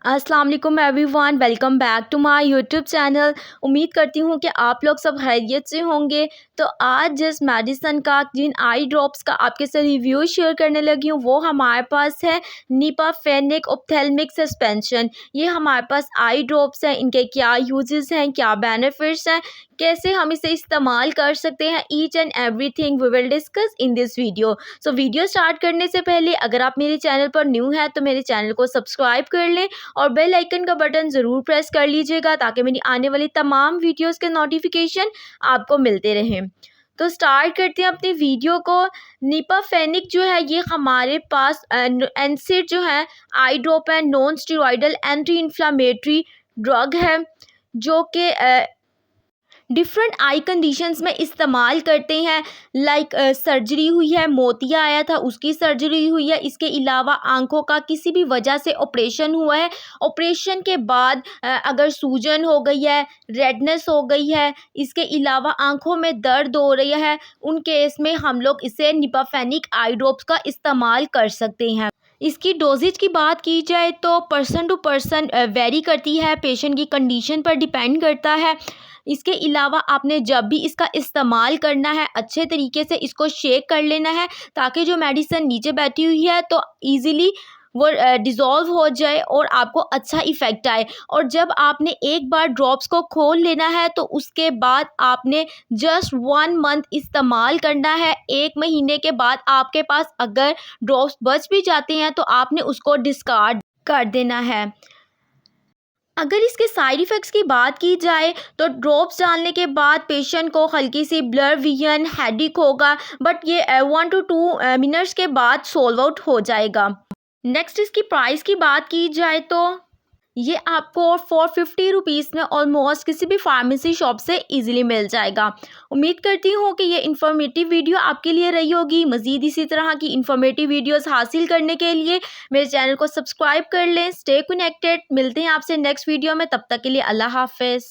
अस्सलाम वालेकुम everyone, welcome back to my YouTube channel. उम्मीद करती हूँ कि आप लोग सब खैरियत से होंगे। तो आज जिस मेडिसन का, जिन आई ड्रॉप्स का आपके साथ रिव्यू शेयर करने लगी हूँ वो हमारे पास है नीपाफेनिक ऑप्थेल्मिक सस्पेंशन। ये हमारे पास आई ड्रॉप्स हैं, इनके क्या यूजेस हैं, क्या बेनिफिट्स हैं, कैसे हम इसे इस्तेमाल कर सकते हैं, each and everything we will discuss in this video. So video start करने से पहले अगर आप मेरे चैनल पर न्यू हैं तो मेरे चैनल को सब्सक्राइब कर लें और बेल आइकन का बटन ज़रूर प्रेस कर लीजिएगा ताकि मेरी आने वाली तमाम वीडियोस के नोटिफिकेशन आपको मिलते रहें। तो स्टार्ट करते हैं अपनी वीडियो को। नीपाफेनिक जो है ये हमारे पास एनसिड जो है आई ड्रॉप है, non steroidal anti inflammatory drug है जो कि डिफरेंट आई कंडीशंस में इस्तेमाल करते हैं। लाइक सर्जरी हुई है, मोतिया आया था उसकी सर्जरी हुई है, इसके अलावा आंखों का किसी भी वजह से ऑपरेशन हुआ है, ऑपरेशन के बाद अगर सूजन हो गई है, रेडनेस हो गई है, इसके अलावा आंखों में दर्द हो रही है, उन केस में हम लोग इसे नीपाफेनिक आई ड्रॉप्स का इस्तेमाल कर सकते हैं। इसकी डोजेज की बात की जाए तो पर्सन टू पर्सन वेरी करती है, पेशेंट की कंडीशन पर डिपेंड करता है। इसके अलावा आपने जब भी इसका इस्तेमाल करना है अच्छे तरीके से इसको शेक कर लेना है ताकि जो मेडिसिन नीचे बैठी हुई है तो इजीली वो डिज़ोल्व हो जाए और आपको अच्छा इफ़ेक्ट आए। और जब आपने एक बार ड्रॉप्स को खोल लेना है तो उसके बाद आपने जस्ट 1 मंथ इस्तेमाल करना है। 1 महीने के बाद आपके पास अगर ड्रॉप्स बच भी जाते हैं तो आपने उसको डिस्कार्ड कर देना है। अगर इसके साइड इफ़ेक्ट्स की बात की जाए तो ड्रॉप्स डालने के बाद पेशेंट को हल्की सी ब्लर विजन, हेडेक होगा, बट ये 1 to 2 मिनट्स के बाद सॉल्व आउट हो जाएगा। नेक्स्ट इसकी प्राइस की बात की जाए तो ये आपको 450 रुपीज़ में ऑलमोस्ट किसी भी फार्मेसी शॉप से इजीली मिल जाएगा। उम्मीद करती हूँ कि ये इन्फॉर्मेटिव वीडियो आपके लिए रही होगी। मज़ीद इसी तरह की इन्फॉर्मेटिव वीडियोस हासिल करने के लिए मेरे चैनल को सब्सक्राइब कर लें। स्टे कनेक्टेड, मिलते हैं आपसे नेक्स्ट वीडियो में, तब तक के लिए अल्लाह हाफ़िज़।